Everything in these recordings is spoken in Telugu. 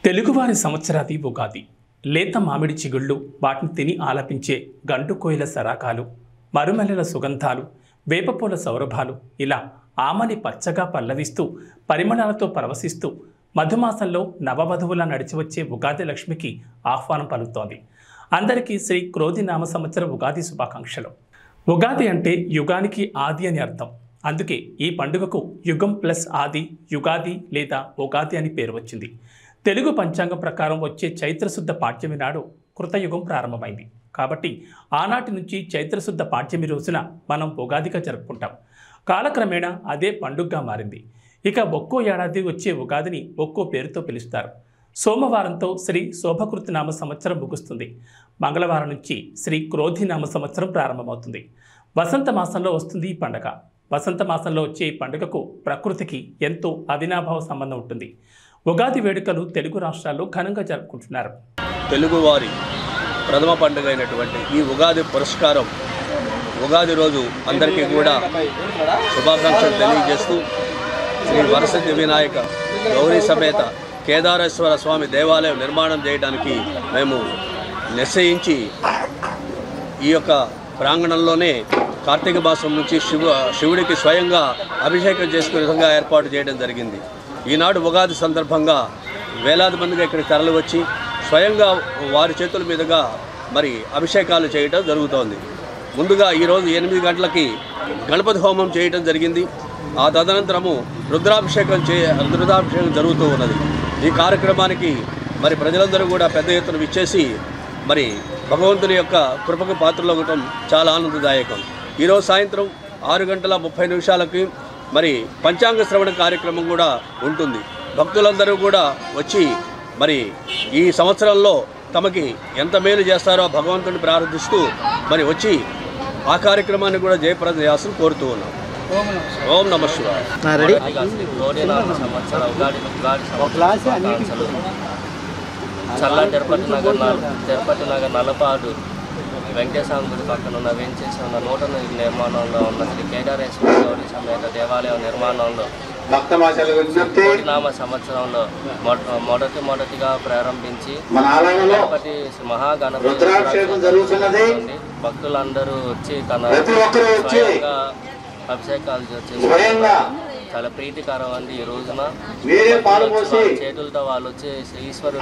తెలుగువారి సంవత్సరాది ఉగాది. లేత మామిడి చిగుళ్ళు, వాటిని తిని ఆలపించే గంటు కోయిల సరాకాలు, మరుమల్లెల సుగంధాలు, వేపపూల సౌరభాలు, ఇలా ఆమని పచ్చగా పల్లవిస్తూ పరిమళాలతో పరవశిస్తూ మధుమాసంలో నవవధువులా నడిచివచ్చే ఉగాది లక్ష్మికి ఆహ్వానం పలుకుతోంది. అందరికీ శ్రీ క్రోధి నామ సంవత్సర ఉగాది శుభాకాంక్షలు. ఉగాది అంటే యుగానికి ఆది అని అర్థం. అందుకే ఈ పండుగకు యుగం ప్లస్ ఆది, యుగాది లేదా ఉగాది అని పేరు వచ్చింది. తెలుగు పంచాంగం ప్రకారం వచ్చే చైత్రశుద్ధ పాడ్యమి నాడు కృతయుగం ప్రారంభమైంది. కాబట్టి ఆనాటి నుంచి చైత్రశుద్ధ పాడ్యమి రోజున మనం ఉగాదిగా జరుపుకుంటాం. కాలక్రమేణా అదే పండుగగా మారింది. ఇక ఒక్కో ఏడాది వచ్చే ఉగాదిని ఒక్కో పేరుతో పిలుస్తారు. సోమవారంతో శ్రీ శోభకృతి నామ సంవత్సరం ముగుస్తుంది. మంగళవారం నుంచి శ్రీ క్రోధి నామ సంవత్సరం ప్రారంభమవుతుంది. వసంత మాసంలో వస్తుంది ఈ పండుగ. వసంత మాసంలో వచ్చే ఈ పండుగకు ప్రకృతికి ఎంతో అవినాభావ సంబంధం ఉంటుంది. ఉగాది వేడుకలు తెలుగు రాష్ట్రాల్లో ఘనంగా జరుపుకుంటున్నారు. తెలుగువారి ప్రథమ పండుగ అయినటువంటి ఈ ఉగాది పురస్కారం ఉగాది రోజు అందరికీ కూడా శుభాకాంక్షలు తెలియజేస్తూ శ్రీ వరసిద్ధి వినాయక గౌరీ సమేత కేదారేశ్వర స్వామి దేవాలయం నిర్మాణం చేయడానికి మేము నిశ్చయించి ఈ యొక్క ప్రాంగణంలోనే కార్తీక మాసం నుంచి శివుడికి స్వయంగా అభిషేకం చేసుకునే విధంగా ఏర్పాటు చేయడం జరిగింది. ఈనాడు ఉగాది సందర్భంగా వేలాది మందిగా ఇక్కడికి తరలి వచ్చి స్వయంగా వారి చేతుల మీదుగా మరి అభిషేకాలు చేయడం జరుగుతోంది. ముందుగా ఈరోజు 8 గంటలకి గణపతి హోమం చేయడం జరిగింది. ఆ తదనంతరము రుద్రాభిషేకం జరుగుతూ ఉన్నది. ఈ కార్యక్రమానికి మరి ప్రజలందరూ కూడా పెద్ద ఎత్తున విచ్చేసి మరి భగవంతుని యొక్క కృపకు పాత్రలు అవ్వటం చాలా ఆనందదాయకం. ఈరోజు సాయంత్రం 6:30 మరి పంచాంగ శ్రవణ కార్యక్రమం కూడా ఉంటుంది. భక్తులందరూ కూడా వచ్చి మరి ఈ సంవత్సరంలో తమకి ఎంత మేలు చేస్తారో భగవంతుని ప్రార్థిస్తూ మరి వచ్చి ఆ కార్యక్రమాన్ని కూడా జయప్రదం చేయాల్సి కోరుతూ ఉన్నాం. ఓం నమ శివాయ. చల్ల తిరుపతి నగర్ నలపాడు వెంకటేశ్వర గుడి పక్కన ఉన్న వేంచేసి ఉన్న నూతన నిర్మాణంలో ఉన్న శ్రీ కేదారేశ్వర గౌరీ సమేత దేవాలయం నిర్మాణంలో నామ సంవత్సరంలో మొదటిగా ప్రారంభించి గణపతి మహాగణపతి భక్తులందరూ వచ్చి తన స్వయంగా అభిషేకాలు చేసి చాలా ప్రీతికరం అండి. ఈ రోజున చేతులతో వాళ్ళు వచ్చి ఈశ్వరుడు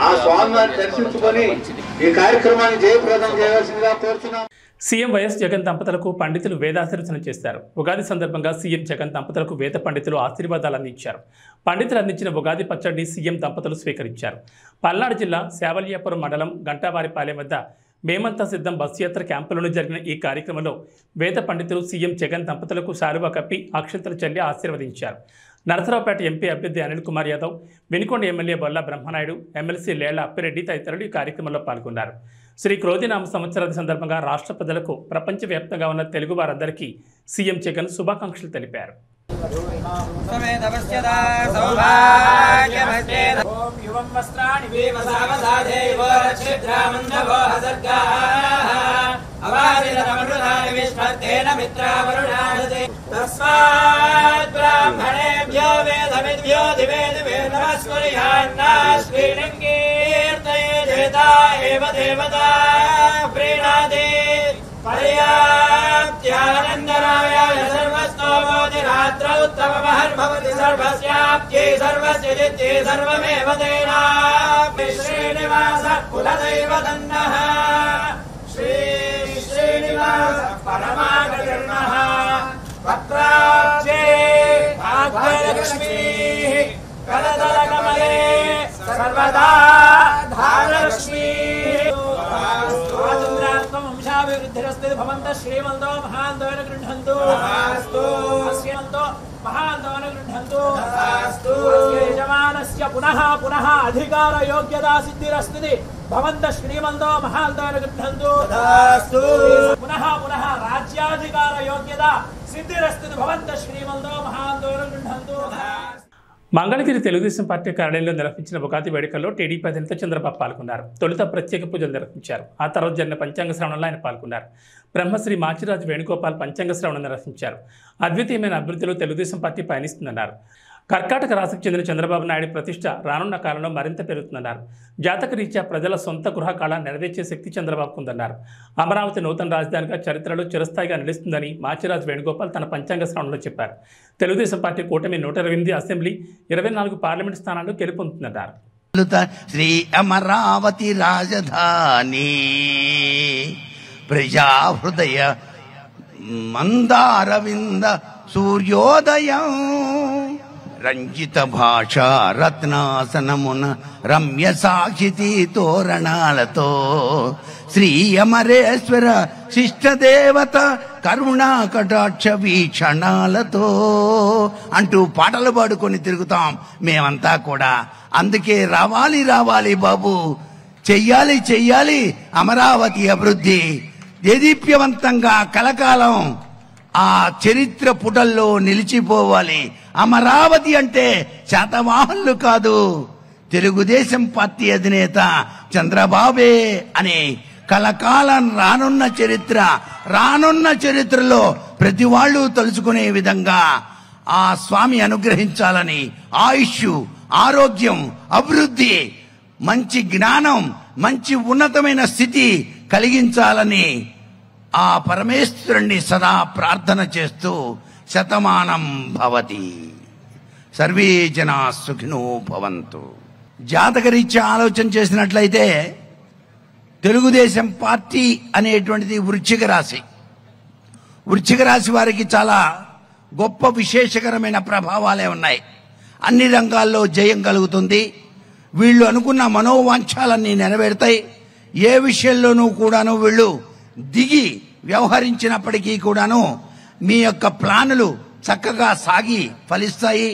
సీఎం వైఎస్ జగన్ దంపతులకు పండితులు వేదాశీర్వచన చేశారు. ఉగాది సందర్భంగా సీఎం జగన్ దంపతులకు వేద పండితులు ఆశీర్వాదాలు అందించారు. పండితులు అందించిన ఉగాది పచ్చడిని సీఎం దంపతులు స్వీకరించారు. పల్నాడు జిల్లా శావల్యాపురం మండలం గంటావారిపాలెం వద్ద మేమంతా సిద్ధం బస్సు యాత్ర క్యాంపులను జరిగిన ఈ కార్యక్రమంలో వేద పండితులు సీఎం జగన్ దంపతులకు శాలువా కప్పి అక్షంతలు చల్లి ఆశీర్వదించారు. నరసరావుపేట ఎంపీ అభ్యర్థి అనిల్ కుమార్ యాదవ్, వెనుకొండ ఎమ్మెల్యే బొల్ల బ్రహ్మనాయుడు, ఎమ్మెల్సీ లేళ్ల అప్పిరెడ్డి తదితరులు ఈ కార్యక్రమంలో పాల్గొన్నారు. శ్రీ క్రోధినామ సంవత్సరాది సందర్భంగా రాష్ట్ర ప్రజలకు ప్రపంచవ్యాప్తంగా ఉన్న తెలుగు వారందరికీ సీఎం జగన్ శుభాకాంక్షలు తెలిపారు. उत्तममहर्भवति सर्वस्याप्त्यै सर्वस्य जित्यै सर्वमेव तेनाप्ति श्रीनिवासः कुलदैवतन्नः श्री श्रीनिवासः परमागतिर्नः वक्त्राब्जे भाग्यलक्ष्मीः करतलकमले सर्वदा धारलक्ष्मीः वंशाभिवृद्धिरस्तु भवन्तः श्रीमन्तो महान्तोन गृह्णन्तु श्रीमन्तो महान्तोन गृह्णन्तु यजमानस्य पुनः पुनः अधिकार योग्यता सिद्धिरस्तु भवन्तः श्रीमन्तो महान्तोन गृह्णन्तु पुनः पुनः राज्याधिकार योग्यता सिद्धिरस्तु भवन्तः श्रीमन्तो महान्तोन गृह्णन्तु. మంగళగిరి తెలుగుదేశం పార్టీ కార్యాలయంలో నిర్వహించిన ఉగాది వేడుకల్లో టీడీపీ అధినేత చంద్రబాబు పాల్గొన్నారు. తొలుత ప్రత్యేక పూజలు నిర్వహించారు. ఆ తర్వాత జరిగిన పంచాంగ శ్రవణంలో ఆయన పాల్గొన్నారు. బ్రహ్మశ్రీ మాచిరాజు వేణుగోపాల్ పంచాంగ శ్రవణం నిర్వహించారు. అద్వితీయమైన అభివృద్ధిలో తెలుగుదేశం పార్టీ పయనిస్తుందన్నారు. కర్కాటక రాశికి చెందిన చంద్రబాబు నాయుడు ప్రతిష్ట రానున్న కాలంలో మరింత పెరుగుతుందన్నారు. జాతక రీత్యా ప్రజల సొంత గృహ కళ నెరవేర్చే శక్తి చంద్రబాబుకు ఉందన్నారు. అమరావతి నూతన రాజధానిగా చరిత్రలో చిరస్థాయిగా నిలుస్తుందని మాచిరాజు వేణుగోపాల్ తన పంచాంగ శ్రవణంలో చెప్పారు. తెలుగుదేశం పార్టీ కూటమి 128 అసెంబ్లీ 24 పార్లమెంట్ స్థానాల్లో గెలుపొందుతుందన్నారు. శ్రీ అమరావతి రాజధాని ప్రజా హృదయ మందారవింద సూర్యోదయం రంజిత భాష రత్నాసనమున రమ్య సాక్షితి తోరణాలతో శ్రీ అమరేశ్వర శిష్టదేవత కరుణా కటాక్ష వీక్షణాలతో అంటూ పాటలు పాడుకొని తిరుగుతాం మేమంతా కూడా. అందుకే రావాలి రావాలి బాబు, చెయ్యాలి చెయ్యాలి అమరావతి అభివృద్ధి, దేదీప్యవంతంగా కలకాలం ఆ చరిత్ర పుటల్లో నిలిచిపోవాలి. అమరావతి అంటే శాతవాహనులు కాదు, తెలుగుదేశం పార్టీ అధినేత చంద్రబాబే అని కలకాలం రానున్న చరిత్రలో ప్రతి వాళ్ళు తలుచుకునే విధంగా ఆ స్వామి అనుగ్రహించాలని, ఆయుష్, ఆరోగ్యం, అభివృద్ధి, మంచి జ్ఞానం, మంచి ఉన్నతమైన స్థితి కలిగించాలని ఆ పరమేశ్వరుణ్ణి సదా ప్రార్థన చేస్తూ శతమానం భవతి, సర్వే జనా సుఖినో భవంతు. జాతకరీత్యా ఆలోచన చేసినట్లయితే తెలుగుదేశం పార్టీ అనేటువంటిది వృశ్చిక రాశి. వృశ్చిక రాశి వారికి చాలా గొప్ప విశేషకరమైన ప్రభావాలే ఉన్నాయి. అన్ని రంగాల్లో జయం కలుగుతుంది. వీళ్ళు అనుకున్న మనోవాంఛాలన్నీ నెరవేరుతాయి. ఏ విషయంలోనూ కూడాను వీళ్ళు దిగి వ్యవహరించినప్పటికీ కూడాను మీ యొక్క ప్లానులు చక్కగా సాగి ఫలిస్తాయి.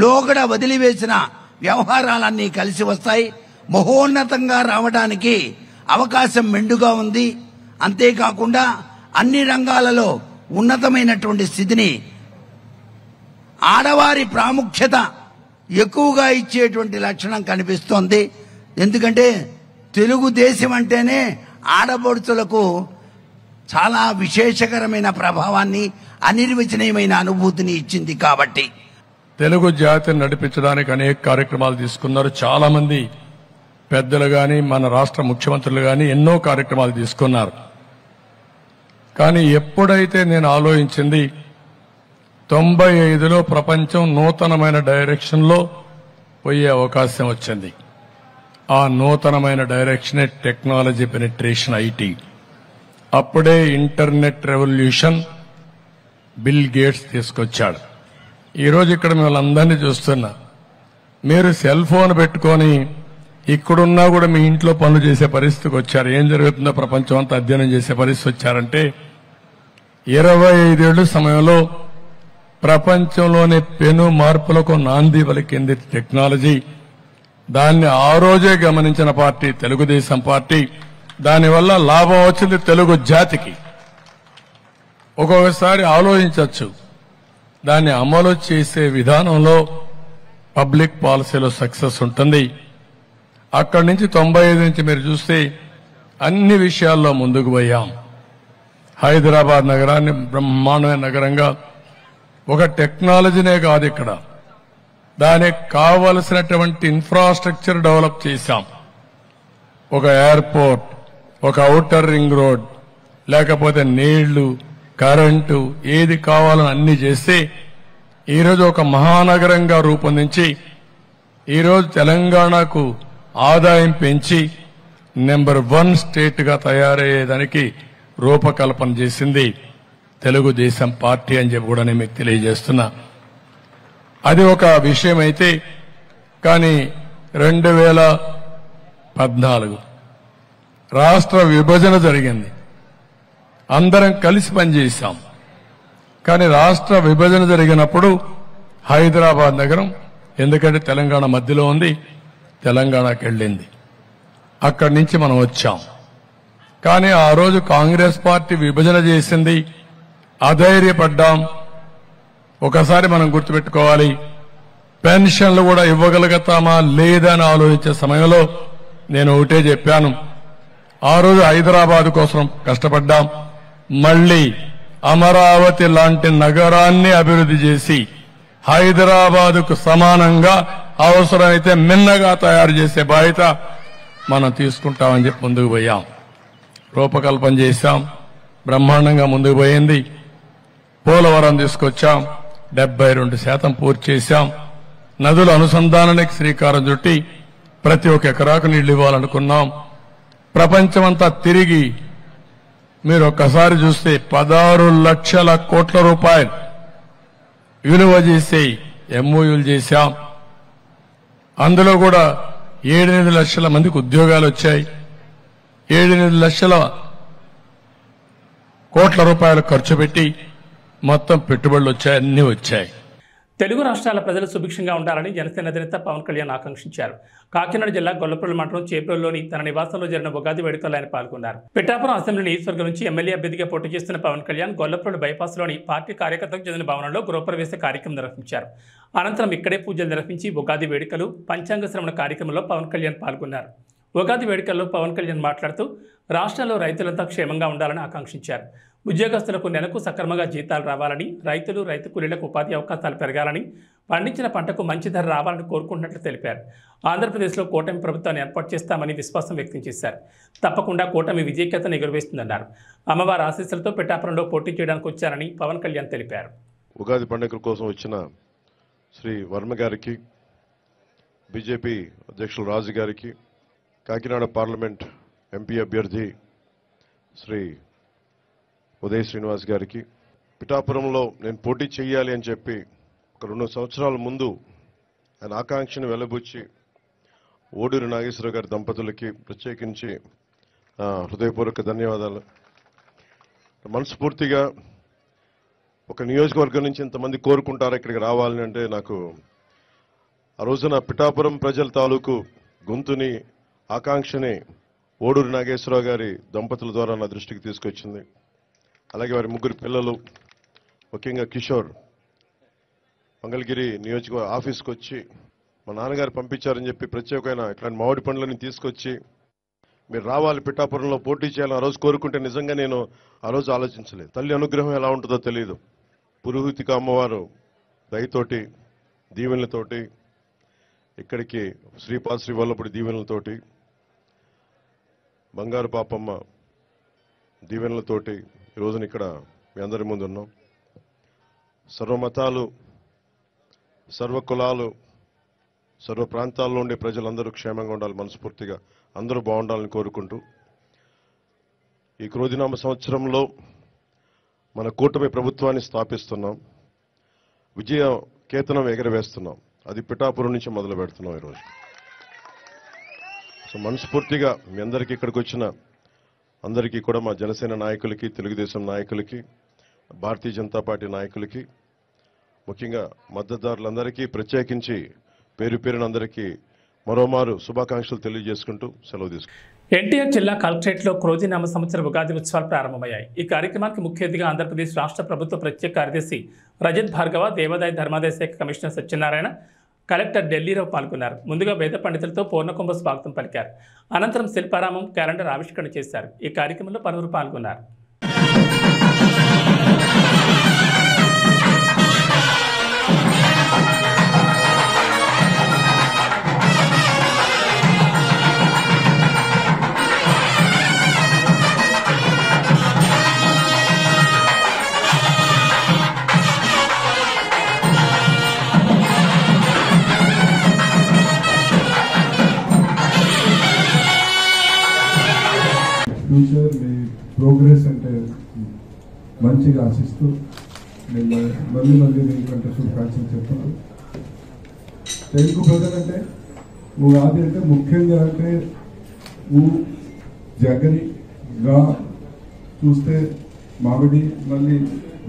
లోగడ వదిలివేసిన వ్యవహారాలన్నీ కలిసి వస్తాయి. మహోన్నతంగా రావడానికి అవకాశం మెండుగా ఉంది. అంతేకాకుండా అన్ని రంగాలలో ఉన్నతమైనటువంటి స్థితిని, ఆడవారి ప్రాముఖ్యత ఎక్కువగా ఇచ్చేటువంటి లక్షణం కనిపిస్తోంది. ఎందుకంటే తెలుగుదేశం అంటేనే ఆడపడుచులకు చాలా విశేషకరమైన ప్రభావాన్ని, అనిర్వచనీయమైన అనుభూతిని ఇచ్చింది. కాబట్టి తెలుగు జాతిని నడిపించడానికి అనేక కార్యక్రమాలు తీసుకున్నారు. చాలా మంది పెద్దలు గాని, మన రాష్ట్ర ముఖ్యమంత్రులు గాని ఎన్నో కార్యక్రమాలు తీసుకున్నారు. కానీ ఎప్పుడైతే నేను ఆలోచించింది 95లో ప్రపంచం నూతనమైన డైరెక్షన్లో పోయే అవకాశం వచ్చింది. ఆ నూతనమైన డైరెక్షనే టెక్నాలజీ పెనిట్రేషన్, ఐటీ. అప్పుడే ఇంటర్నెట్ రెవల్యూషన్ బిల్ గేట్స్ తీసుకొచ్చాడు. ఈరోజు ఇక్కడ మిమ్మల్ని అందరినీ చూస్తున్నా. మీరు సెల్ ఫోన్ పెట్టుకొని ఇక్కడున్నా కూడా మీ ఇంట్లో పనులు చేసే పరిస్థితికి వచ్చారు. ఏం జరుగుతుందో ప్రపంచం అంతా అధ్యయనం చేసే పరిస్థితి వచ్చారంటే 25 ఏళ్ల సమయంలో ప్రపంచంలోని పెను మార్పులకు నాంది పలికింది టెక్నాలజీ. దాన్ని ఆ రోజే గమనించిన పార్టీ తెలుగుదేశం పార్టీ. దానివల్ల లాభం వచ్చింది తెలుగు జాతికి. ఒక్కొక్కసారి ఆలోచించవచ్చు, దాన్ని అమలు చేసే విధానంలో పబ్లిక్ పాలసీలో సక్సెస్ ఉంటుంది. అక్కడి నుంచి 95 నుంచి మీరు చూస్తే అన్ని విషయాల్లో ముందుకు పోయాం. హైదరాబాద్ నగరాన్ని బ్రహ్మాండమైన నగరంగా, ఒక టెక్నాలజీనే కాదు ఇక్కడ, దానికి కావలసినటువంటి ఇన్ఫ్రాస్ట్రక్చర్ డెవలప్ చేశాం. ఒక ఎయిర్పోర్ట్, ఒక ఔటర్ రింగ్ రోడ్, లేకపోతే నీళ్లు, కరెంటు, ఏది కావాలని అన్ని చేస్తే ఈరోజు ఒక మహానగరంగా రూపొందించి ఈరోజు తెలంగాణకు ఆదాయం పెంచి నెంబర్ 1 స్టేట్ గా తయారయ్యేదానికి రూపకల్పన చేసింది తెలుగుదేశం పార్టీ అని చెప్పి కూడా నేను మీకు తెలియజేస్తున్నా. అది ఒక విషయం అయితే, కానీ 2014 రాష్ట్ర విభజన జరిగింది. అందరం కలిసి పనిచేశాం. కానీ రాష్ట్ర విభజన జరిగినప్పుడు హైదరాబాద్ నగరం, ఎందుకంటే తెలంగాణ మధ్యలో ఉంది, తెలంగాణకి వెళ్ళింది. అక్కడి నుంచి మనం వచ్చాం. కానీ ఆ రోజు కాంగ్రెస్ పార్టీ విభజన చేసింది, అధైర్యపడ్డాం. ఒకసారి మనం గుర్తుపెట్టుకోవాలి, పెన్షన్లు కూడా ఇవ్వగలుగుతామా లేదా అని ఆలోచించే సమయంలో నేను ఒకటే చెప్పాను. ఆ రోజు హైదరాబాద్ కోసం కష్టపడ్డాం. మళ్లీ అమరావతి లాంటి నగరాన్ని అభివృద్ధి చేసి హైదరాబాదుకు సమానంగా అవసరమైతే మిన్నగా తయారు చేసే బాధ్యత మనం తీసుకుంటామని చెప్పి ముందుకు పోయాం. రూపకల్పన చేశాం, బ్రహ్మాండంగా ముందుకు పోయింది. పోలవరం తీసుకొచ్చాం, 72% పూర్తి చేశాం. నదుల అనుసంధానానికి శ్రీకారం చుట్టి ప్రతి ఒక్క ఎకరాకు నీళ్లు ఇవ్వాలనుకున్నాం. ప్రపంచమంతా తిరిగి మీరు ఒక్కసారి చూస్తే 16 లక్షల కోట్ల రూపాయలు విలువ చేసే ఎంఓయూలు చేశాం. అందులో కూడా 7-8 లక్షల మందికి ఉద్యోగాలు వచ్చాయి. 7-8 లక్షల కోట్ల రూపాయలు ఖర్చు పెట్టి మొత్తం పెట్టుబడులు వచ్చాయి, అన్ని వచ్చాయి. తెలుగు రాష్ట్రాల ప్రజలు సుభిక్షంగా ఉండాలని జనసేన అధినేత పవన్ కళ్యాణ్ ఆకాంక్షించారు. కాకినాడ జిల్లా గొల్లపల్లి మండలం చేబ్రోలులోని తన నివాసంలో జరిగిన ఉగాది వేడుకల్లో ఆయన పాల్గొన్నారు. పిఠాపురం అసెంబ్లీ నియోజకవర్గం నుంచి ఎమ్మెల్యే అభ్యర్థిగా పోటీ చేస్తున్న పవన్ కళ్యాణ్ గొల్లపల్లి బైపాస్లోని పార్టీ కార్యకర్తలకు చెందిన భవనంలో గృహప్రవేశ కార్యక్రమం నిర్వహించారు. అనంతరం ఇక్కడే పూజలు నిర్వహించి ఉగాది వేడుకలు, పంచాంగ శ్రవణ కార్యక్రమంలో పవన్ కళ్యాణ్ పాల్గొన్నారు. ఉగాది వేడుకల్లో పవన్ కళ్యాణ్ మాట్లాడుతూ రాష్ట్రంలో రైతులంతా క్షేమంగా ఉండాలని ఆకాంక్షించారు. ఉద్యోగస్తులకు నెలకు సక్రమంగా జీతాలు రావాలని, రైతులు, రైతు కూలీలకు ఉపాధి అవకాశాలు పెరగాలని, పండించిన పంటకు మంచి ధర రావాలని కోరుకుంటున్నట్లు తెలిపారు. ఆంధ్రప్రదేశ్లో కూటమి ప్రభుత్వాన్ని ఏర్పాటు చేస్తామని విశ్వాసం వ్యక్తం చేశారు. తప్పకుండా కూటమి విజయకేతను ఎగురవేస్తుందన్నారు. అమ్మవారి ఆశీస్సులతో పిఠాపురంలో పోటీ చేయడానికి వచ్చారని పవన్ కళ్యాణ్ తెలిపారు. ఉగాది పండుగ కోసం వచ్చిన శ్రీ వర్మ గారికి, బీజేపీ అధ్యక్షులు రాజు గారికి, కాకినాడ పార్లమెంట్ ఎంపీ అభ్యర్థి శ్రీ ఉదయ్ శ్రీనివాస్ గారికి, పిఠాపురంలో నేను పోటీ చేయాలి అని చెప్పి ఒక 2 సంవత్సరాల ముందు ఆయన ఆకాంక్షను వెలబుచ్చి ఓడూరి నాగేశ్వరరావు గారి దంపతులకి ప్రత్యేకించి హృదయపూర్వక ధన్యవాదాలు. మనస్ఫూర్తిగా ఒక నియోజకవర్గం నుంచి ఇంతమంది కోరుకుంటారు ఇక్కడికి రావాలని అంటే నాకు ఆ రోజున పిఠాపురం ప్రజల తాలూకు గొంతుని, ఆకాంక్షని ఓడూరి నాగేశ్వరరావు గారి దంపతుల ద్వారా నా దృష్టికి తీసుకొచ్చింది. అలాగే వారి 3 పిల్లలు, ముఖ్యంగా కిషోర్ మంగళగిరి నియోజకవర్గ ఆఫీస్కి వచ్చి మా నాన్నగారు పంపించారని చెప్పి ప్రత్యేకమైన ఇట్లాంటి మామిడి పండ్లని తీసుకొచ్చి మీరు రావాలి, పిఠాపురంలో పోటీ చేయాలని ఆ రోజు కోరుకుంటే నిజంగా నేను ఆ రోజు ఆలోచించలేదు. తల్లి అనుగ్రహం ఎలా ఉంటుందో తెలియదు. పురోహితిక అమ్మవారు దయతోటి, దీవెనలతోటి, ఇక్కడికి శ్రీపాద శ్రీవల్లభుడి దీవెనలతోటి, బంగారు పాపమ్మ దీవెనలతోటి ఈ రోజున ఇక్కడ మీ అందరి ముందు ఉన్నాం. సర్వమతాలు, సర్వ కులాలు, సర్వ ప్రాంతాల్లో ఉండే ప్రజలందరూ క్షేమంగా ఉండాలి, మనస్ఫూర్తిగా అందరూ బాగుండాలని కోరుకుంటూ ఈ క్రోధినామ సంవత్సరంలో మన కూటమి ప్రభుత్వాన్ని స్థాపిస్తున్నాం. విజయ కేతనం ఎగరవేస్తున్నాం. అది పిఠాపురం నుంచి మొదలు పెడుతున్నాం ఈరోజు. సో మనస్ఫూర్తిగా మీ అందరికీ ఇక్కడికి వచ్చిన అందరికీ కూడా, మా జనసేన నాయకులకి, తెలుగుదేశం నాయకులకి, భారతీయ జనతా పార్టీ నాయకులకి, ముఖ్యంగా మద్దతుదారులందరికీ ప్రత్యేకించి పేరు పేరున అందరికీ మరోమారు శుభాకాంక్షలు తెలియజేసుకుంటూ సెలవు తీసుకుంటాం. ఎన్టీఆర్ జిల్లా కలెక్టరేట్లో క్రోధినామ సంవత్సర ఉగాది ఉత్సవాలు ప్రారంభమయ్యాయి. ఈ కార్యక్రమానికి ముఖ్య అతిథిగా ఆంధ్రప్రదేశ్ రాష్ట్ర ప్రభుత్వ ప్రత్యేక కార్యదర్శి రజత్ భార్గవ, దేవాదాయ ధర్మాదాయ శాఖ కమిషనర్ సత్యనారాయణ, కలెక్టర్ ఢిల్లీరావు పాల్గొన్నారు. ముందుగా వేద పండితులతో పూర్ణకుంభ స్వాగతం పలికారు. అనంతరం శిల్పారామం క్యాలెండర్ ఆవిష్కరణ చేశారు. ఈ కార్యక్రమంలో పలువురు పాల్గొన్నారు. ఫ్యూచర్ మీ ప్రోగ్రెస్ అంటే మంచిగా ఆశిస్తూ నేను మళ్ళీ దీనికంటే శుభాకాంక్షలు చెప్తాను. తెలుగు ప్రజలంటే ఉగాది అంటే ముఖ్యంగా అంటే జగని గా చూస్తే మామిడి, మళ్ళీ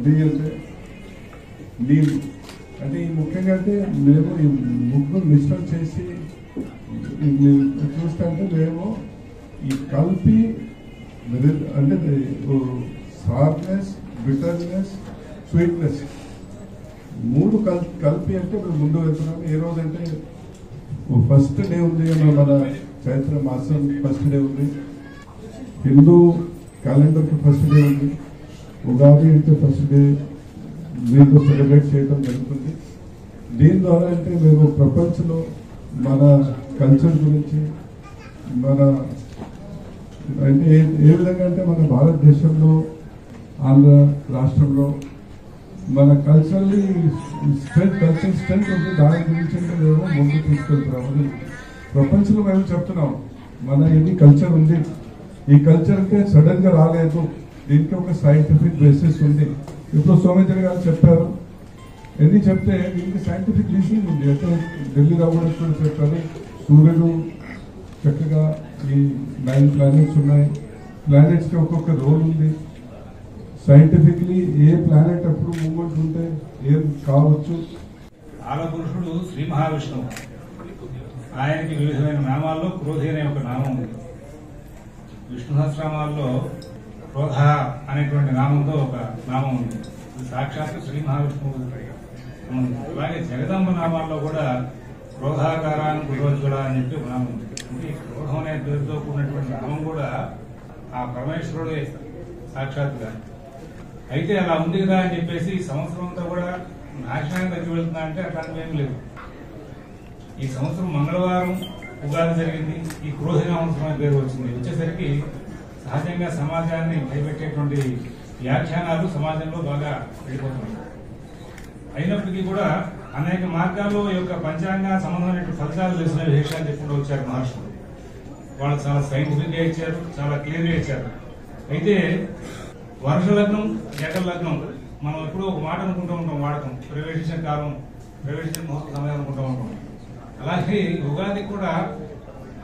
డి అంటే నీళ్ళు. అంటే ఈ ముఖ్యంగా అంటే మేము ఈ ముగ్గురు మిశ్రం చేసి చూస్తే అంటే మేము ఈ కలిపి అంటే సార్నెస్, బిటర్నెస్, స్వీట్నెస్ 3 కలిపి అంటే మేము ముందు వెళ్తున్నాము. ఏ రోజు అంటే ఫస్ట్ డే ఉంది, మన చైత్ర మాసం ఫస్ట్ డే ఉంది, హిందూ క్యాలెండర్కి ఫస్ట్ డే ఉంది, ఉగాది అంటే ఫస్ట్ డే వీళ్ళు సెలబ్రేట్ చేయడం జరుగుతుంది. దీని ద్వారా అంటే మేము ప్రపంచంలో మన కల్చర్ గురించి మన అంటే ఏ విధంగా అంటే మన భారతదేశంలో ఆంధ్ర రాష్ట్రంలో మన కల్చరల్ స్ట్రెంత్ ఉంది. దాని గురించి అంటే మేము ముందు తీసుకెళ్తున్నాము. ప్రపంచంలో మేము చెప్తున్నాం మన ఇది కల్చర్ ఉంది. ఈ కల్చర్ అంటే సడన్ గా రాలేదు, దీనికి ఒక సైంటిఫిక్ బేసిస్ ఉంది. ఇప్పుడు సోమేంద్ర గారు చెప్పారు, ఎన్ని చెప్తే దీనికి సైంటిఫిక్ రీజన్ ఉంది. అంటే ఢిల్లీ రావడం కూడా చెప్పారు, సూర్యుడు చక్కగా ఈ 9 ప్లానెట్స్ ఉన్నాయి, ప్లానెట్స్కి ఒక్కొక్క రోల్ ఉంది. సైంటిఫిక్లీ ఏ ప్లానెట్ అప్పుడు మూవ్మెంట్ ఉంటే ఏం కావచ్చు. ఆలపురుషుడు శ్రీ మహావిష్ణువు, ఆయనకి వివిధమైన నామాల్లో క్రోధి అనే ఒక నామం ఉంది. విష్ణు సహస్రనామాల్లో క్రోధ అనేటువంటి నామంతో ఒక నామం ఉంది. ఇది సాక్షాత్ శ్రీ మహావిష్ణువు. అలాగే జగదంబ నామాల్లో కూడా క్రోధాకారాన్ని గురోజ్వల అని చెప్పి ఒక నామం ఉంది. అంటే క్రోధం అనే పేరుతో కూడినటువంటి నామం కూడా ఆ పరమేశ్వరుడే సాక్షాత్గా. అయితే అలా ఉంది కదా అని చెప్పేసి ఈ సంవత్సరం అంతా కూడా నాశనానికి తగ్గి వెళ్తుందా అంటే అట్లాంటివి ఏం లేదు. ఈ సంవత్సరం మంగళవారం ఉగాది జరిగింది, ఈ క్రోధి సంవత్సరం పేరు వచ్చింది. వచ్చేసరికి సహజంగా సమాజాన్ని భయపెట్టేటువంటి వ్యాఖ్యానాలు సమాజంలో బాగా వెళ్ళిపోతున్నాయి. అయినప్పటికీ కూడా అనేక మార్గాల్లో ఈ యొక్క పంచాంగ సంబంధమైన ఫలితాలు తెలిసిన విషయాలు చెప్పుకుంటూ వచ్చారు మహర్షులు. వాళ్ళు చాలా సైంటిఫిక్ గా ఇచ్చారు, చాలా క్లియర్ గా ఇచ్చారు. అయితే వర్ష లగ్నం, జగన్ లగ్నం మనం ఎప్పుడూ ఒక మాట అనుకుంటూ ఉంటాం, వాడకం ప్రవేశించిన కాలం, ప్రవేశించిన ముహూర్త సమయం అనుకుంటూ ఉంటాం. అలాగే ఉగాది కూడా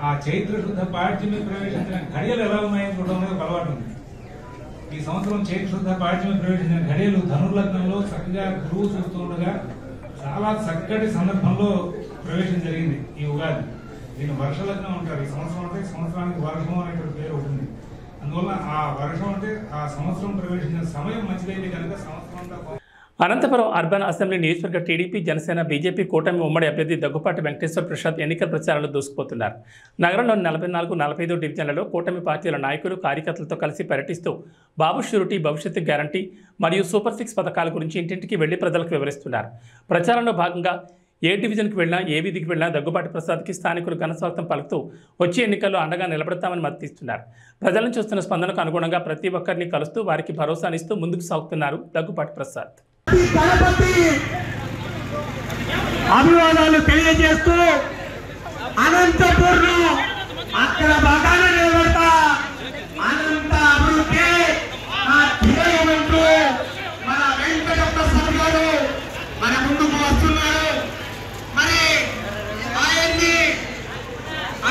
ఆ చైత్ర శుద్ధ పాడ్యమి ప్రవేశించిన ఘడియలు ఎలా ఉన్నాయని చూడడం అనేది ఒక అలవాటు ఉంది. ఈ సంవత్సరం చైత్ర శుద్ధ పాడ్యమి ప్రవేశించిన ఘడియలు ధనుర్లగ్నంలో చక్కగా గురువు చూస్తుండగా చాలా చక్కటి సందర్భంలో ప్రవేశం జరిగింది ఈ ఉగాది. దీన్ని వర్ష లగ్నం అంటారు. ఈ సంవత్సరం అంటే సంవత్సరానికి వర్షం అనేటువంటి పేరు ఉంటుంది. అందువల్ల ఆ వర్షం అంటే ఆ సంవత్సరం ప్రవేశించిన సమయం మంచిదైతే కనుక సంవత్సరం అంతా. అనంతపురం అర్బన్ అసెంబ్లీ నియోజకవర్గ టీడీపీ, జనసేన, బీజేపీ కూటమి ఉమ్మడి అభ్యర్థి దగ్గుపాటి వెంకటేశ్వర ప్రసాద్ ఎన్నికల ప్రచారంలో దూసుకుపోతున్నారు. నగరంలోని 44, 45 డివిజన్లలో కూటమి పార్టీల నాయకులు, కార్యకర్తలతో కలిసి పర్యటిస్తూ బాబు షూరిటీ, భవిష్యత్తు గ్యారంటీ మరియు సూపర్ 6 పథకాల గురించి ఇంటింటికి వెళ్లి ప్రజలకు వివరిస్తున్నారు. ప్రచారంలో భాగంగా ఏ డివిజన్కి వెళ్ళినా, ఏ వీధికి వెళ్ళినా దగ్గుబాటి ప్రసాద్కి స్థానికులు ఘనస్వాగతం పలుకుతూ వచ్చే ఎన్నికల్లో అండగా నిలబడతామని మద్దతిస్తున్నారు. ప్రజలను చూస్తున్న స్పందనకు అనుగుణంగా ప్రతి ఒక్కరిని కలుస్తూ వారికి భరోసానిస్తూ ముందుకు సాగుతున్నారు దగ్గుబాటి ప్రసాద్. అభివాదాలు తెలియజేస్తూ అనంతపూర్లో అక్కడ బాగానే నిలబడతా, అనంత అభివృద్ధి నా ధ్యేయమంటూ మన వెంకట ప్రసాద్ గారు మన ముందుకు వస్తున్నారు. మరి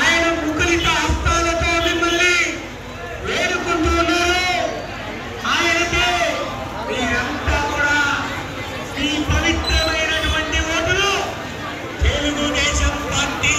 ఆయన ముఖలిత హస్తాలతో మిమ్మల్ని వేడుకుంటూ ఉన్నారు. ఆయనకి మీరంతా కూడా ఈ పవిత్రమైనటువంటి ఓటులు తెలుగుదేశం పార్టీ.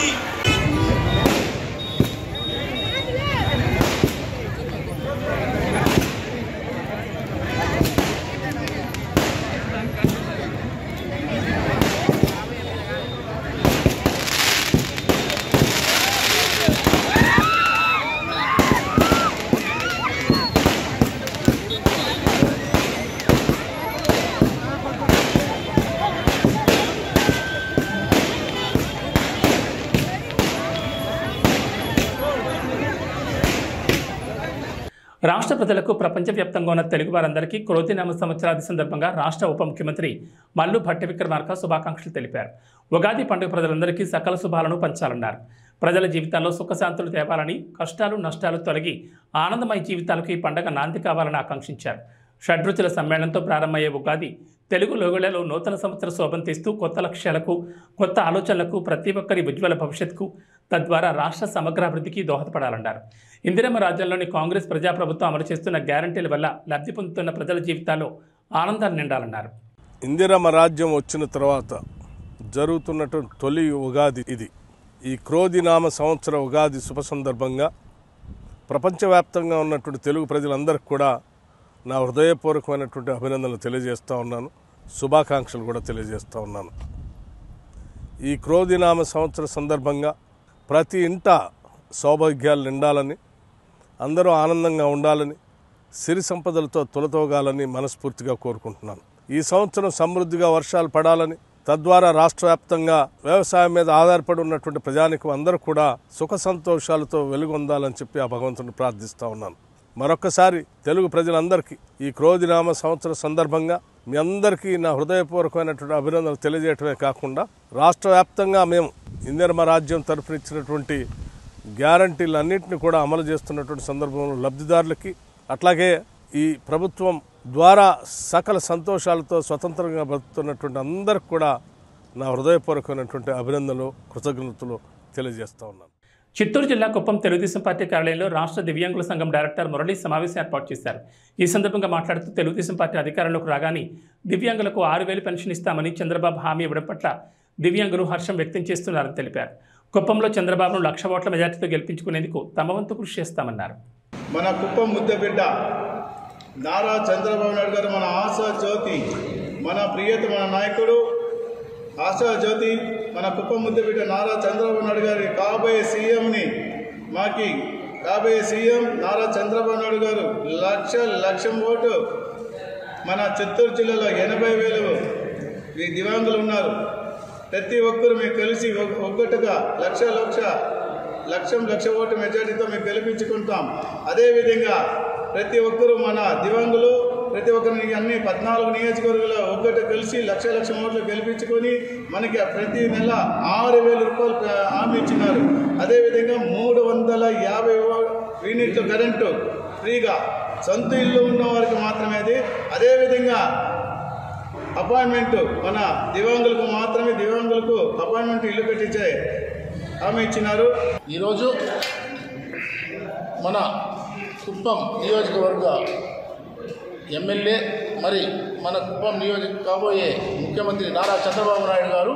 రాష్ట్ర ప్రజలకు ప్రపంచవ్యాప్తంగా ఉన్న తెలుగు వారందరికీ క్రోధినామ సంవత్సరాది సందర్భంగా రాష్ట్ర ఉప ముఖ్యమంత్రి మల్లు భట్టి విక్రమార్క శుభాకాంక్షలు తెలిపారు. ఉగాది పండుగ ప్రజలందరికీ సకల శుభాలను పంచాలన్నారు. ప్రజల జీవితాల్లో సుఖశాంతులు తేవాలని, కష్టాలు నష్టాలు తొలగి ఆనందమయ జీవితాలకు ఈ పండుగ నాంది కావాలని ఆకాంక్షించారు. షడ్రుచుల సమ్మేళనంతో ప్రారంభమయ్యే ఉగాది తెలుగు లోగుళ్లలో నూతన సంవత్సర శోభం తీస్తూ కొత్త లక్ష్యాలకు, కొత్త ఆలోచనలకు, ప్రతి ఒక్కరి ఉజ్వల భవిష్యత్తుకు, తద్వారా రాష్ట్ర సమగ్రాభివృద్ధికి దోహదపడాలన్నారు. ఇందిరమ్మ రాజ్యంలోని కాంగ్రెస్ ప్రజాప్రభుత్వం అమలు చేస్తున్న గ్యారంటీల వల్ల లబ్ధి పొందుతున్న ప్రజల జీవితాల్లో ఆనందాన్ని నిండాలన్నారు. ఇందిరమ్మ రాజ్యం వచ్చిన తర్వాత జరుగుతున్నటువంటి తొలి ఉగాది ఇది. ఈ క్రోధినామ సంవత్సర ఉగాది శుభ సందర్భంగా ప్రపంచవ్యాప్తంగా ఉన్నటువంటి తెలుగు ప్రజలందరికీ కూడా నా హృదయపూర్వకమైనటువంటి అభినందనలు తెలియజేస్తూ ఉన్నాను, శుభాకాంక్షలు కూడా తెలియజేస్తూ ఉన్నాను. ఈ క్రోధినామ సంవత్సర సందర్భంగా ప్రతి ఇంట సౌభాగ్యాలు నిండాలని, అందరూ ఆనందంగా ఉండాలని, సిరి సంపదలతో తులతోగాలని మనస్ఫూర్తిగా కోరుకుంటున్నాను. ఈ సంవత్సరం సమృద్ధిగా వర్షాలు పడాలని, తద్వారా రాష్ట్ర వ్యాప్తంగా వ్యవసాయం మీద ఆధారపడి ఉన్నటువంటి ప్రజానికం అందరూ కూడా సుఖ సంతోషాలతో వెలుగొందాలని చెప్పి ఆ భగవంతుని ప్రార్థిస్తూ ఉన్నాను. మరొక్కసారి తెలుగు ప్రజలందరికీ ఈ క్రోధినామ సంవత్సర సందర్భంగా మీ అందరికీ నా హృదయపూర్వకమైనటువంటి అభినందనలు తెలియజేయటమే కాకుండా రాష్ట్ర వ్యాప్తంగా మేము ఇందిరమ్మ రాజ్యం తరఫున ఇచ్చినటువంటి గ్యారంటీలన్నింటినీ కూడా అమలు చేస్తున్నటువంటి సందర్భంలో లబ్ధిదారులకి, అట్లాగే ఈ ప్రభుత్వం ద్వారా సకల సంతోషాలతో స్వతంత్రంగా బతుకుతున్నటువంటి అందరికి కూడా నా హృదయపూర్వకమైనటువంటి అభినందనలు, కృతజ్ఞతలు తెలియజేస్తూ ఉన్నాను. చిత్తూరు జిల్లా కుప్పం తెలుగుదేశం పార్టీ కార్యాలయంలో రాష్ట్ర దివ్యాంగుల సంఘం డైరెక్టర్ మురళి సమావేశం ఏర్పాటు చేశారు. ఈ సందర్భంగా మాట్లాడుతూ తెలుగుదేశం పార్టీ అధికారంలోకి రాగానే దివ్యాంగులకు 6,000 పెన్షన్ ఇస్తామని చంద్రబాబు హామీ ఇవ్వడం పట్ల దివ్యాంగులు హర్షం వ్యక్తం చేస్తున్నారని తెలిపారు. కుప్పంలో చంద్రబాబును 1,00,000 ఓట్ల మెజార్టీతో గెలిపించుకునేందుకు తమ వంతు కృషి చేస్తామన్నారు. మన కుప్పం ముద్దబిడ్డ నారా చంద్రబాబు నాయుడు గారు మన ఆశా జ్యోతి, మన ప్రియతమ నాయకుడు ఆశా జ్యోతి, మన కుప్పం ముద్దబిడ్డ నారా చంద్రబాబు నాయుడు గారి కాబోయే సీఎంని మాకి కాబోయే సీఎం నారా చంద్రబాబు నాయుడు గారు 1,00,000 ఓటు. మన చిత్తూరు జిల్లాలో 80,000 ఈ దివ్యాంగులు ఉన్నారు. ప్రతి ఒక్కరు మేము కలిసి ఒక్కటిగా 1,00,000 ఓటు మెజార్టీతో మేము గెలిపించుకుంటాం. అదేవిధంగా ప్రతి ఒక్కరూ మన దివ్యాంగులు ప్రతి ఒక్కరిని అన్ని 14 నియోజకవర్గాల్లో ఒక్కటి కలిసి 1,00,000 ఓట్లు గెలిపించుకొని మనకి ప్రతి నెల 6,000 రూపాయలు హామీ ఇచ్చినారు. అదేవిధంగా 350 యూనిట్ల కరెంటు ఫ్రీగా సొంత ఇల్లు ఉన్న వారికి మాత్రమే అది. అదేవిధంగా అపాయింట్మెంట్ మన దివ్యాంగులకు మాత్రమే దివ్యాంగులకు అపాయింట్మెంట్ ఇల్లు కట్టించే హామీ ఇచ్చినారు. ఈరోజు మన కుప్పం నియోజకవర్గ ఎమ్మెల్యే మరి మన కుప్పం కాబోయే ముఖ్యమంత్రి నారా చంద్రబాబు నాయుడు గారు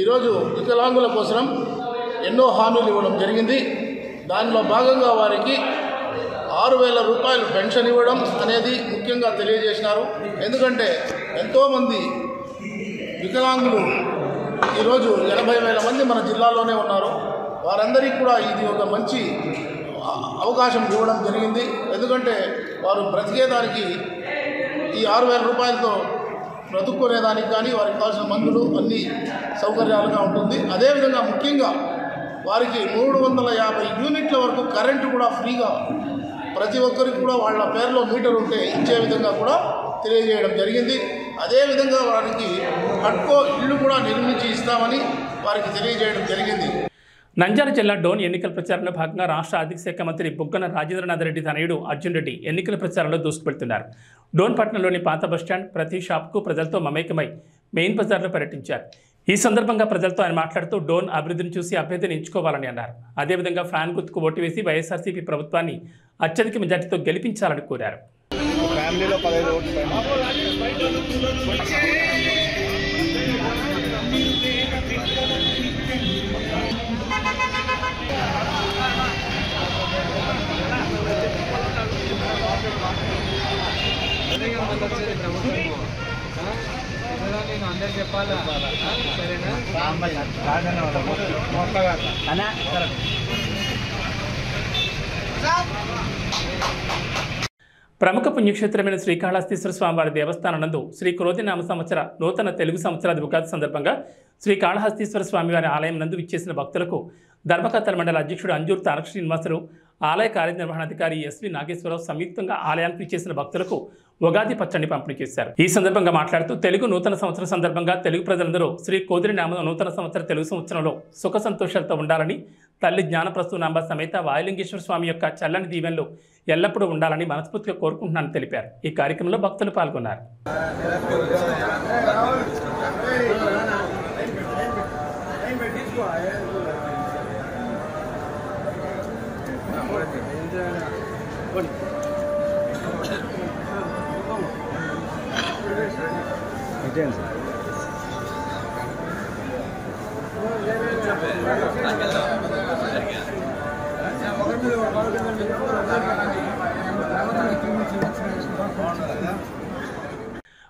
ఈరోజు వికలాంగుల కోసం ఎన్నో హామీలు ఇవ్వడం జరిగింది. దానిలో భాగంగా వారికి 6,000 రూపాయలు పెన్షన్ ఇవ్వడం అనేది ముఖ్యంగా తెలియజేసినారు. ఎందుకంటే ఎంతోమంది వికలాంగులు ఈరోజు 80,000 మంది మన జిల్లాలోనే ఉన్నారు. వారందరికీ కూడా ఇది ఒక మంచి అవకాశం ఇవ్వడం జరిగింది. ఎందుకంటే వారు బ్రతికేదానికి ఈ 6,000 రూపాయలతో బ్రతుక్కునేదానికి కానీ వారికి కావాల్సిన మందులు అన్ని సౌకర్యాలుగా ఉంటుంది. అదేవిధంగా ముఖ్యంగా వారికి 350 యూనిట్ల వరకు కరెంటు కూడా ఫ్రీగా ప్రతి ఒక్కరికి కూడా వాళ్ళ పేరులో మీటర్ ఉంటే ఇచ్చే విధంగా కూడా తెలియజేయడం జరిగింది. అదేవిధంగా వారికి హట్కో ఇళ్ళు కూడా నిర్మించి ఇస్తామని వారికి తెలియజేయడం జరిగింది. నంద్యాల జిల్లా డోన్ ఎన్నికల ప్రచారంలో భాగంగా రాష్ట్ర ఆర్థిక శాఖ మంత్రి బుగ్గన రాజేంద్రనాథ్ రెడ్డి తనయుడు అర్జున్ రెడ్డి ఎన్నికల ప్రచారంలో దూసుకువెళ్తున్నారు. డోన్ పట్టణంలోని పాత బస్టాండ్ ప్రతి షాప్కు ప్రజలతో మమేకమై మెయిన్ బజార్లో పర్యటించారు. ఈ సందర్భంగా ప్రజలతో ఆయన మాట్లాడుతూ డోన్ అభివృద్ధిని చూసి అభ్యర్థిని ఎంచుకోవాలని అన్నారు. అదేవిధంగా ఫ్యాన్ గుర్తుకు ఓటు వేసి వైఎస్ఆర్సీపీ ప్రభుత్వాన్ని అత్యధిక మెజార్టీతో గెలిపించాలని కోరారు. ప్రముఖ పుణ్యక్షేత్రమైన శ్రీకాళహస్తీశ్వర స్వామివారి దేవస్థానం నందు శ్రీ క్రోధినామ సంవత్సర నూతన తెలుగు సంవత్సరాది ఉగాది సందర్భంగా శ్రీకాళహస్తీశ్వర స్వామివారి ఆలయం నందు విచ్చేసిన భక్తులకు ధర్మకర్తల మండలి అధ్యక్షుడు అంజూరు తారక శ్రీనివాసరావు, ఆలయ కార్యనిర్వహణాధికారి ఎస్వి నాగేశ్వరరావు సంయుక్తంగా ఆలయానికి విచ్చేసిన భక్తులకు ఉగాది పచ్చడిని పంపిణీ చేశారు. ఈ సందర్భంగా మాట్లాడుతూ తెలుగు నూతన సంవత్సరం సందర్భంగా తెలుగు ప్రజలందరూ శ్రీ కోదిరినామ నూతన సంవత్సర తెలుగు సంవత్సరంలో సుఖ సంతోషాలతో ఉండాలని, తల్లి జ్ఞానప్రసూనాంబ సమేత వాయులింగేశ్వర స్వామి యొక్క చల్లని దీవెనలు ఎల్లప్పుడూ ఉండాలని మనస్ఫూర్తిగా కోరుకుంటున్నానని తెలిపారు. ఈ కార్యక్రమంలో భక్తులు పాల్గొన్నారు.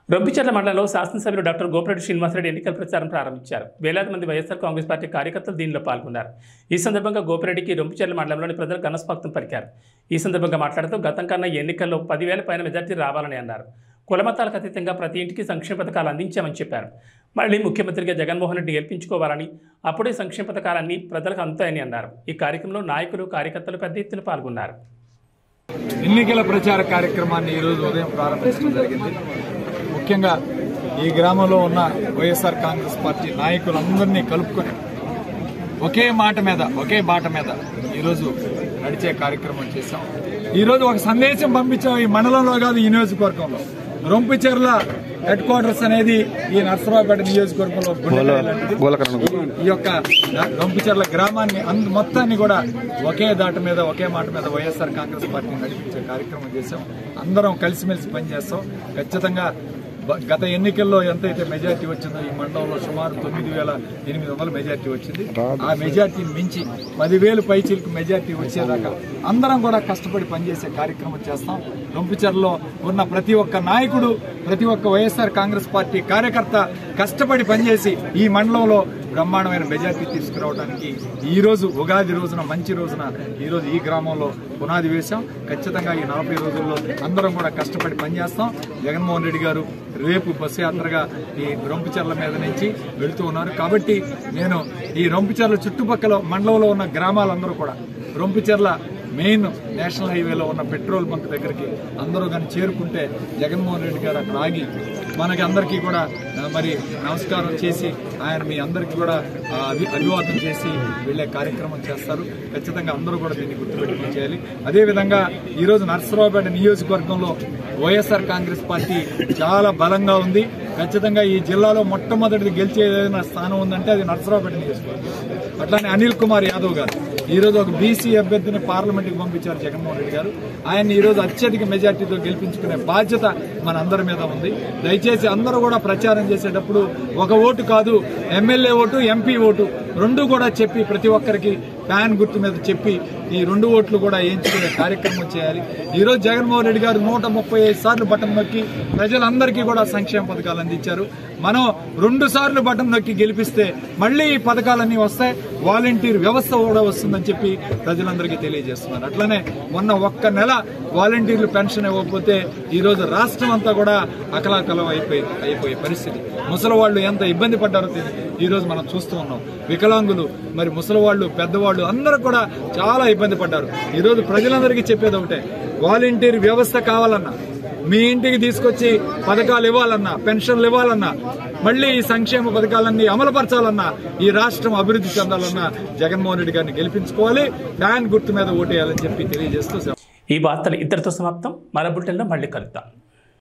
రొంపిచెర్ల మండలంలో శాసనసభ్యులు డాక్టర్ గోపిరెడ్డి శ్రీనివాసరెడ్డి ఎన్నికల ప్రచారం ప్రారంభించారు. వేలాది మంది వైఎస్ఆర్ కాంగ్రెస్ పార్టీ కార్యకర్తలు దీనిలో పాల్గొన్నారు. ఈ సందర్భంగా గోపిరెడ్డికి రొంపిచెర్ల మండలంలోని ప్రజలు ఘనస్వాగతం పలికారు. ఈ సందర్భంగా మాట్లాడుతూ గతం కన్నా ఎన్నికల్లో 10,000 పైన మెజార్టీ రావాలని అన్నారు. కులమతాలకు అతీతంగా ప్రతి ఇంటికి సంక్షేమ పథకాలు అందించామని చెప్పారు. మళ్ళీ ముఖ్యమంత్రిగా జగన్మోహన్ రెడ్డి గెలిపించుకోవాలని, అప్పుడే సంక్షేమ పథకాలన్నీ ప్రజలకు అందుతాయని అన్నారు. ఈ కార్యక్రమంలో నాయకులు, కార్యకర్తలు పెద్ద ఎత్తున పాల్గొన్నారు. ఎన్నికల ప్రచార కార్యక్రమాన్ని ఈరోజు ఉదయం ప్రారంభించడం జరిగింది. ముఖ్యంగా ఈ గ్రామంలో ఉన్న వైఎస్ఆర్ కాంగ్రెస్ పార్టీ నాయకులందరినీ కలుపుకొని ఒకే బాట మీద ఈరోజు నడిచే కార్యక్రమం చేశాం. ఈరోజు ఒక సందేశం పంపించాం. ఈ మండలంలో కాదు, ఈ నియోజకవర్గంలో రొంపిచెర్ల హెడ్ క్వార్టర్స్ అనేది ఈ నర్సరావుపేట నియోజకవర్గంలో ఈ యొక్క రొంపిచెర్ల గ్రామాన్ని మొత్తాన్ని కూడా ఒకే మాట మీద వైఎస్ఆర్ కాంగ్రెస్ పార్టీ నడిపించే కార్యక్రమం చేశాం. అందరం కలిసిమెలిసి పనిచేస్తాం. ఖచ్చితంగా గత ఎన్నికల్లో ఎంతైతే మెజార్టీ వచ్చిందో ఈ మండలంలో సుమారు 9,800 మెజార్టీ వచ్చింది. ఆ మెజార్టీని మించి 10,000 పైచీలకు మెజార్టీ వచ్చేదాకా అందరం కూడా కష్టపడి పనిచేసే కార్యక్రమం చేస్తాం. రొంపిచెర్లలో ఉన్న ప్రతి ఒక్క నాయకుడు, ప్రతి ఒక్క వైఎస్ఆర్ కాంగ్రెస్ పార్టీ కార్యకర్త కష్టపడి పనిచేసి ఈ మండలంలో బ్రహ్మాండమైన మెజార్టీ తీసుకురావడానికి ఈ రోజు ఉగాది రోజున, మంచి రోజున ఈరోజు ఈ గ్రామంలో పునాది వేశాం. ఖచ్చితంగా ఈ 40 రోజుల్లో అందరం కూడా కష్టపడి పనిచేస్తాం. జగన్మోహన్ రెడ్డి గారు రేపు బస్సు యాత్రగా ఈ రొంపిచెర్ల మీద నుంచి వెళుతూ ఉన్నారు. కాబట్టి నేను ఈ రొంపిచెర్ల చుట్టుపక్కల మండలంలో ఉన్న గ్రామాలందరూ కూడా రొంపిచెర్ల మెయిన్ నేషనల్ హైవేలో ఉన్న పెట్రోల్ బంక్ దగ్గరికి అందరూ కానీ చేరుకుంటే జగన్మోహన్ రెడ్డి గారు అక్కడ ఆగి మనకి అందరికీ కూడా మరి నమస్కారం చేసి ఆయన మీ అందరికీ కూడా అభివాదం చేసి వెళ్లే కార్యక్రమం చేస్తారు. ఖచ్చితంగా అందరూ కూడా దీన్ని గుర్తుపెట్టుకుని చేయాలి. అదేవిధంగా ఈరోజు నర్సరావుపేట నియోజకవర్గంలో వైఎస్ఆర్ కాంగ్రెస్ పార్టీ చాలా బలంగా ఉంది. ఖచ్చితంగా ఈ జిల్లాలో మొట్టమొదటిది గెలిచే ఏదైనా స్థానం ఉందంటే అది నర్సరావుపేట నియోజకవర్గం. అట్లానే అనిల్ కుమార్ యాదవ్ గారు ఈరోజు ఒక బీసీ అభ్యర్థిని పార్లమెంట్కి పంపించారు జగన్మోహన్ రెడ్డి గారు. ఆయన్ని ఈరోజు అత్యధిక మెజార్టీతో గెలిపించుకునే బాధ్యత మనందరి మీద ఉంది. దయచేసి అందరూ కూడా ప్రచారం చేసేటప్పుడు ఒక ఓటు కాదు, ఎమ్మెల్యే ఓటు, ఎంపీ ఓటు రెండు కూడా చెప్పి ప్రతి ఒక్కరికి ఫ్యాన్ గుర్తు మీద చెప్పి ఈ 2 ఓట్లు కూడా వేయించుకునే కార్యక్రమం చేయాలి. ఈరోజు జగన్మోహన్ రెడ్డి గారు 135 సార్లు బటన్ నొక్కి ప్రజలందరికీ కూడా సంక్షేమ పథకాలు అందించారు. మనం 2 సార్లు బటన్ నొక్కి గెలిపిస్తే మళ్లీ ఈ పథకాలన్నీ వస్తాయి. వాలంటీర్ వ్యవస్థ కూడా వస్తుందని చెప్పి ప్రజలందరికీ తెలియజేస్తున్నారు. అట్లనే మొన్న 1 నెల వాలంటీర్లు పెన్షన్ ఇవ్వకపోతే ఈరోజు రాష్ట్రం అంతా కూడా అకలాకలం అయిపోయే పరిస్థితి. ముసలి వాళ్ళు ఎంత ఇబ్బంది పడ్డారో ఈరోజు మనం చూస్తూ ఉన్నాం. వికలాంగులు, మరి ముసలి వాళ్ళు, పెద్దవాళ్ళు అందరూ కూడా చాలా ఇబ్బంది పడ్డారు. ఈరోజు ప్రజలందరికీ చెప్పేది ఒకటే, వాలంటీర్ వ్యవస్థ కావాలన్నా, మీ ఇంటికి తీసుకొచ్చి పథకాలు ఇవ్వాలన్నా, పెన్షన్లు ఇవ్వాలన్నా, మళ్లీ ఈ సంక్షేమ పథకాలన్నీ అమలుపరచాలన్నా, ఈ రాష్ట్రం అభివృద్ధి చెందాలన్నా జగన్మోహన్ రెడ్డి గారిని గెలిపించుకోవాలి, ఫ్యాన్ గుర్తు మీద ఓటేయాలని చెప్పి తెలియజేస్తూ ఈ వార్తలు ఇద్దరితో సమాప్తం. మన బులెటిన్లో మళ్ళీ కలుద్దాం.